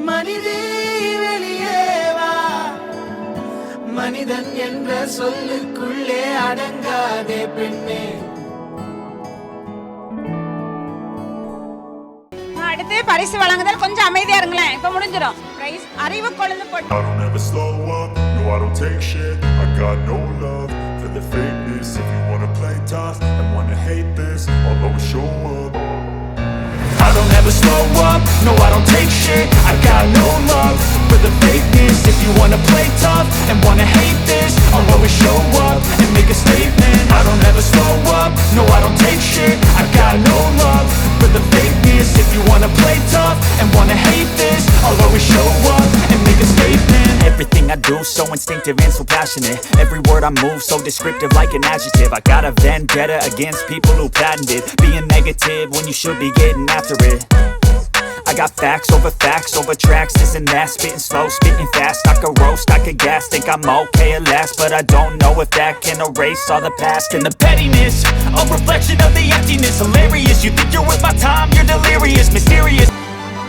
மனிதே வெளியேவா, மனிதன் என்ற சொல்லுக்குள்ளே அடங்காதே பெண்ணே. அடுத்து பரிசு வழங்குதல். கொஞ்சம் அமைதியா இருங்களேன், இப்ப முடிஞ்சிடும். பிரைஸ் அறிவு கொழுந்து போட்டு. I don't ever slow up, no I don't take shit. I got no love for the fakeness. If you wanna play tough and wanna hate this, I'll always show up. I don't ever slow up, no I don't take shit. I got no love for the fakeness. If you wanna play tough and wanna hate this, I'll always show up and make a statement. I don't ever slow up, no I don't take shit. I got no love for the fakeness. If you wanna play tough and wanna hate this, I'll always show up and make a statement. Everything I do so instinctive and so passionate. Every word I move so descriptive like an adjective. I got a vendetta against people who patented being negative when you should be getting after it. I got facts over tracks, this and that. Spitting slow, spitting fast. I could roast, I could gas. Think I'm okay at last, but I don't know if that can erase all the past. And the pettiness, a reflection of the emptiness. Hilarious, you think you're worth my time, you're delirious. Mysterious.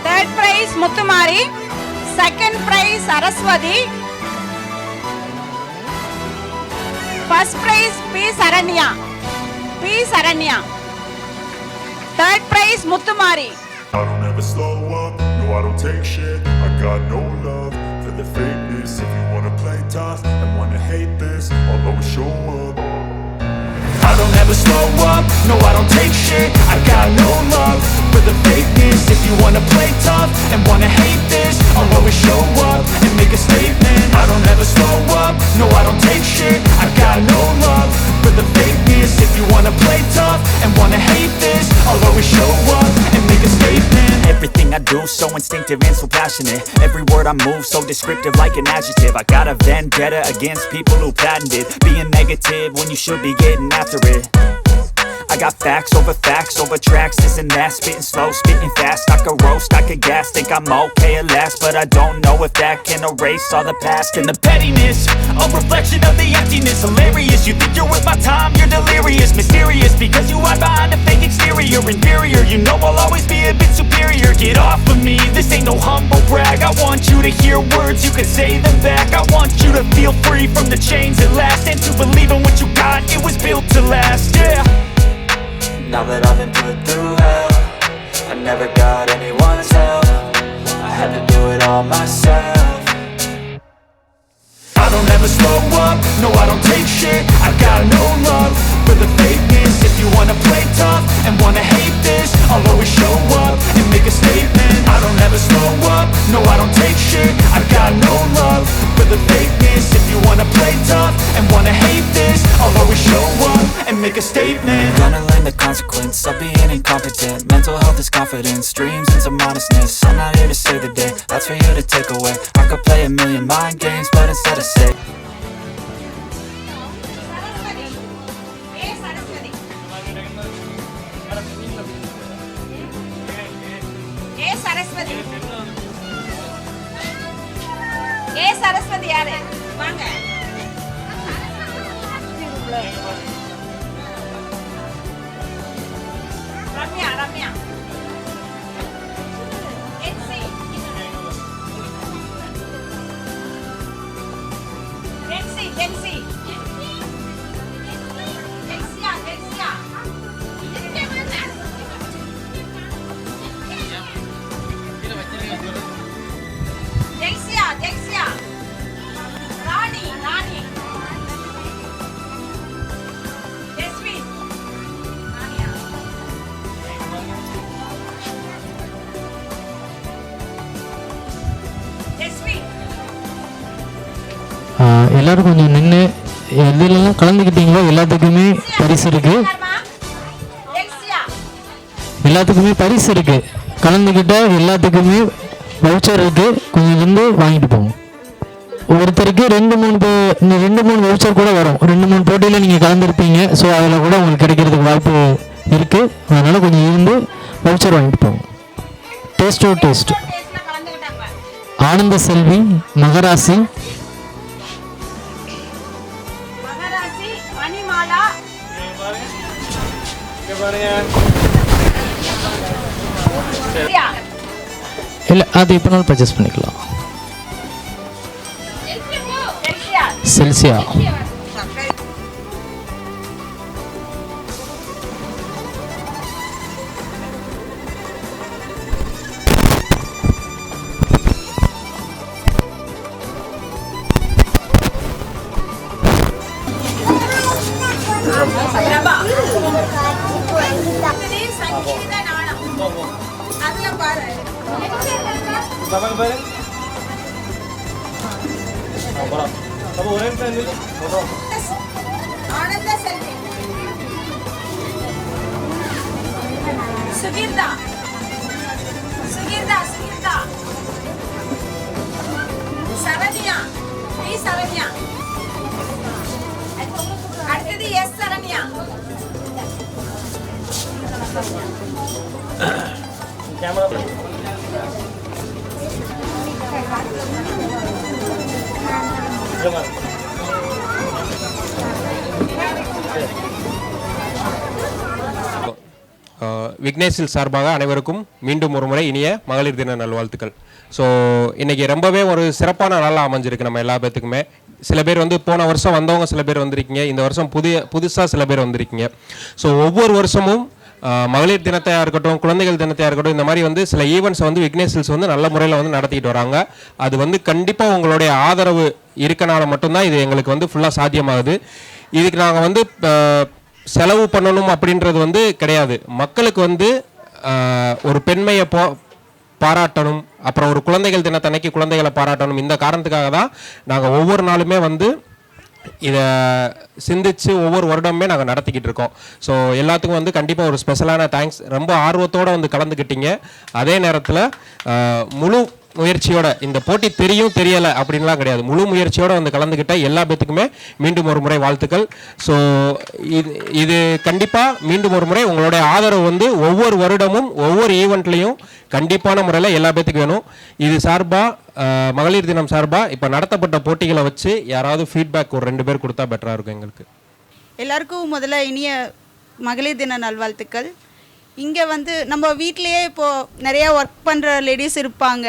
Third prize Muthumari, second prize Saraswati, first prize P Saranya. Third prize Muthumari. I don't ever slow up, no I don't take shit. I got no love for the fakeness. If you wanna play tough and wanna hate this, I'll always show up. I don't ever slow up, no I don't take shit. I got no love for the fakeness. If you wanna play tough and wanna hate this, I'll always show up and make a statement. I don't ever slow up, no I don't take shit. I got no love for the fakeness. If you wanna play tough and wanna hate this, I'll always show up and make a statement. Everything I do so instinctive and so passionate. Every word I move so descriptive like an adjective. I got a vendetta against people who patented being negative when you should be getting after it. I got facts over tracks, this and that. Spitting slow, spitting fast. I could roast, I could gas. Think I'm okay at last, but I don't know if that can erase all the past. And the pettiness, a reflection of the emptiness. Hilarious, you think you're worth my time, you're delirious. Mysterious, because you hide behind a fake exterior. Inferior, you know I'll always be a bit superior. Get off of me, this ain't no humble brag. I want you to hear words, you can say them back. I want you to feel free from the chains at last, and to believe in what you got, it was built to last, yeah. Now that I've been put through hell, I never got anyone's help. I had to do it all myself. I don't ever slow up, no I don't take shit. I got no love for the fakeness. If you wanna play tough and wanna hate this, I'll always show up and make a statement. I don't ever slow up, no I don't take shit. I got no love for the fakeness. If you wanna play tough and wanna hate this, I'll always show up and make a statement. Gonna learn the consequence of being incompetent. Mental health is confidence, dreams and some modestness. I'm not here to save the day, that's for you to take away. I could play a million mind games, but instead I say Saraswati யாரு? வாங்க. Ramya. Gen Z. ஜெக்ஸியா. ராணி. ஜெஸ்வின். எல்லாரும் கொஞ்சம் நின்று எதுலாம் கலந்துக்கிட்டீங்களோ எல்லாத்துக்குமே பரிசு இருக்கு. கலந்துக்கிட்ட எல்லாத்துக்குமே voucher இருக்கு. கொஞ்சம் வந்து வாங்கிட்டு போவோம். ஒருத்தருக்கு 2-3 வவுச்சர் கூட வரும். 2-3 போட்டியில் நீங்கள் கலந்துருப்பீங்க. ஸோ அதில் கூட உங்களுக்கு கிடைக்கிறதுக்கு வாய்ப்பு இருக்குது. அதனால் கொஞ்சம் இருந்து வவுச்சர் வாங்கிட்டு போவோம். டேஸ்ட் ஆனந்த செல்வி, மகராசி, மணிமாலா, இல்லை அது எப்போனாலும் பர்ச்சேஸ் பண்ணிக்கலாம். செல்சியா சுகீர்தா சுகீர்தா சுகீர்தா சரண்யா நீ சரண்யா அடுத்தது எஸ் சரண்யா விக்னேஷில் சார்பாக அனைவருக்கும் மீண்டும் ஒரு முறை இனிய மகளிர் தின நல்வாழ்த்துக்கள். ஸோ இன்றைக்கி ரொம்பவே ஒரு சிறப்பான நாளாக அமைஞ்சிருக்கு நம்ம எல்லா பேத்துக்குமே. சில பேர் வந்து போன வருஷம் வந்தவங்க சில பேர் வந்திருக்கீங்க, இந்த வருஷம் புதுசாக சில பேர் வந்திருக்கீங்க. ஸோ ஒவ்வொரு வருஷமும் மகளிர் தினத்தையாக இருக்கட்டும், குழந்தைகள் தினத்தையாக இருக்கட்டும், இந்த மாதிரி வந்து சில ஈவெண்ட்ஸை வந்து விக்னேஷில்ஸ் வந்து நல்ல முறையில் வந்து நடத்திக்கிட்டு வராங்க. அது வந்து கண்டிப்பாக உங்களுடைய ஆதரவு இருக்கனால மட்டும்தான் இது எங்களுக்கு வந்து ஃபுல்லாக சாத்தியமாகுது. இதுக்கு நாங்கள் வந்து செலவு பண்ணணும் அப்படின்றது வந்து கிடையாது. மக்களுக்கு வந்து ஒரு பெண்மையை பாராட்டணும், அப்புறம் ஒரு குழந்தைகள் தினத்தன்னைக்கு குழந்தைகளை பாராட்டணும், இந்த காரணத்துக்காக தான் நாங்கள் ஒவ்வொரு நாளுமே வந்து இதை சிந்திச்சு ஒவ்வொரு வருடமே நாங்கள் நடத்திக்கிட்டு இருக்கோம். ஸோ எல்லாத்துக்கும் வந்து கண்டிப்பாக ஒரு ஸ்பெஷலான தேங்க்ஸ். ரொம்ப ஆர்வத்தோடு வந்து கலந்துக்கிட்டீங்க. அதே நேரத்தில் முழு முயற்சியோட, இந்த போட்டி தெரியும் தெரியலை அப்படின்லாம் கிடையாது, முழு முயற்சியோடு வந்து கலந்துக்கிட்ட எல்லா பேத்துக்குமே மீண்டும் ஒரு முறை வாழ்த்துக்கள். ஸோ இது கண்டிப்பாக மீண்டும் ஒரு முறை உங்களுடைய ஆதரவு வந்து ஒவ்வொரு வருடமும் ஒவ்வொரு ஈவெண்ட்லேயும் கண்டிப்பான முறையில் எல்லா பேத்துக்கும் வேணும். இது சார்பாக மகளிர் தினம் சார்பாக இப்போ நடத்தப்பட்ட போட்டிகளை வச்சு யாராவது ஃபீட்பேக் ஒரு 2 பேர் கொடுத்தா பெட்டராக இருக்கும் எங்களுக்கு. எல்லாருக்கும் முதல்ல இனிய மகளிர் தின நல்வாழ்த்துக்கள். இங்கே வந்து நம்ம வீட்லேயே இப்போது நிறையா ஒர்க் பண்ணுற லேடிஸ் இருப்பாங்க,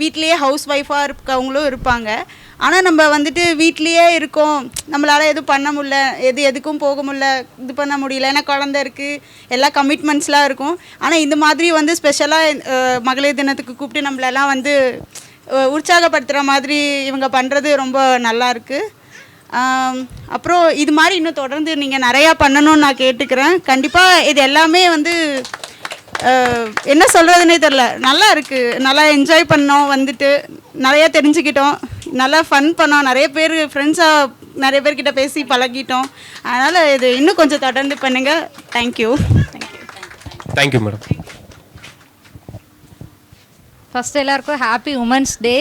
வீட்லேயே ஹவுஸ் ஒய்ஃபாக இருக்கவங்களும் இருப்பாங்க. ஆனால் நம்ம வந்துட்டு வீட்லேயே இருக்கோம், நம்மளால் எதுவும் பண்ண முடியல, எதுக்கும் போக முடியல, இது பண்ண முடியல, ஏன்னா குழந்தை இருக்குது, எல்லா கமிட்மெண்ட்ஸ்லாம் இருக்கும். ஆனால் இந்த மாதிரி வந்து ஸ்பெஷலாக மகளிர் தினத்துக்கு கூப்பிட்டு நம்மளெல்லாம் வந்து உற்சாகப்படுத்துகிற மாதிரி இவங்க பண்ணுறது ரொம்ப நல்லாயிருக்கு. அப்புறம் இது மாதிரி இன்னும் தொடர்ந்து நீங்கள் நிறையா பண்ணணும்னு நான் கேட்டுக்கிறேன். கண்டிப்பாக இது எல்லாமே வந்து என்ன சொல்கிறதுனே தெரில, நல்லா இருக்குது, நல்லா என்ஜாய் பண்ணோம், வந்துட்டு நிறையா தெரிஞ்சுக்கிட்டோம், நல்லா ஃபன் பண்ணோம், நிறைய பேர் ஃப்ரெண்ட்ஸாக நிறைய பேர்கிட்ட பேசி பழகிட்டோம். அதனால் இது இன்னும் கொஞ்சம் தொடர்ந்து பண்ணுங்கள். தேங்க்யூ. Thank you madam. ஃபஸ்ட் எல்லாருக்கும் ஹாப்பி உமன்ஸ் டே.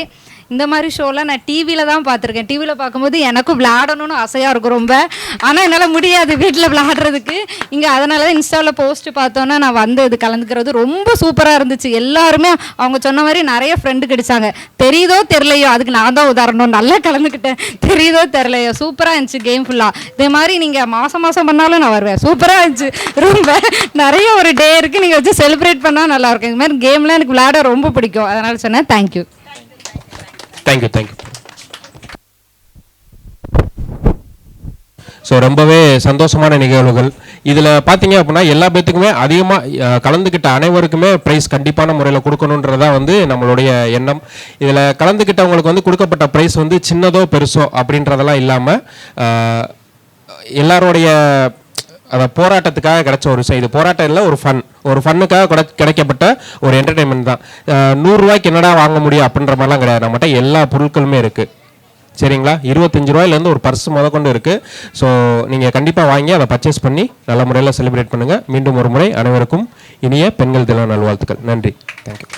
இந்த மாதிரி ஷோலாம் நான் டிவியில் தான் பார்த்துருக்கேன். டிவியில் பார்க்கும்போது எனக்கும் விளையாடணும்னு ஆசையாக இருக்கும் ரொம்ப, ஆனால் என்னால் முடியாது வீட்டில் விளையாடுறதுக்கு. இங்கே அதனால தான் இன்ஸ்டாவில் போஸ்ட்டு பார்த்தோன்னா நான் வந்து இது கலந்துக்கிறது ரொம்ப சூப்பராக இருந்துச்சு. எல்லாருமே அவங்க சொன்ன மாதிரி நிறைய ஃப்ரெண்டு கிடைச்சாங்க. தெரியுதோ தெரிலையோ, அதுக்கு நான் தான் உதாரணம், நல்லா கலந்துக்கிட்டேன். தெரியுதோ தெரிலையோ, சூப்பராக இருந்துச்சு கேம் ஃபுல்லாக. இதே மாதிரி நீங்கள் மாதம் பண்ணாலும் நான் வருவேன். சூப்பராக இருந்துச்சு. ரொம்ப நிறைய ஒரு டே இருக்குது, நீங்கள் வச்சு செலிப்ரேட் பண்ணால் நல்லாயிருக்கும். இது மாதிரி கேம்லாம் எனக்கு விளையாட ரொம்ப பிடிக்கும், அதனால் சொன்னேன். தேங்க்யூ. தேங்க்யூ. ஸோ ரொம்பவே சந்தோஷமான நிகழ்வுகள். இதில் பார்த்தீங்க அப்படின்னா எல்லா பேத்துக்குமே அதிகமாக கலந்துக்கிட்ட அனைவருக்குமே ப்ரைஸ் கண்டிப்பான முறையில் கொடுக்கணுன்றதா வந்து நம்மளுடைய எண்ணம். இதில் கலந்துக்கிட்டவங்களுக்கு வந்து கொடுக்கப்பட்ட ப்ரைஸ் வந்து சின்னதோ பெருசோ அப்படின்றதெல்லாம் இல்லாமல் எல்லாருடைய அதை போராட்டத்துக்காக கிடைச்ச ஒரு விஷயம். இது போராட்டம் இல்லை, ஒரு ஃபன்னுக்காக கிடைக்கப்பட்ட ஒரு என்டர்டெயின்மெண்ட் தான். 100 ரூபாய்க்கு என்னடா வாங்க முடியும் அப்படின்ற மாதிரிலாம் கிடையாது. நம்மகிட்ட எல்லா பொருட்களுமே இருக்குது. சரிங்களா? 25 ரூபாயிலேருந்து ஒரு பர்ஸ் முதற்கொண்டு இருக்குது. ஸோ நீங்கள் கண்டிப்பாக வாங்கி அதை பர்ச்சேஸ் பண்ணி நல்ல முறையில் செலிப்ரேட் பண்ணுங்கள். மீண்டும் ஒரு முறை அனைவருக்கும் இனிய பெண்கள் தின நல்வாழ்த்துக்கள். நன்றி. தேங்க்யூ.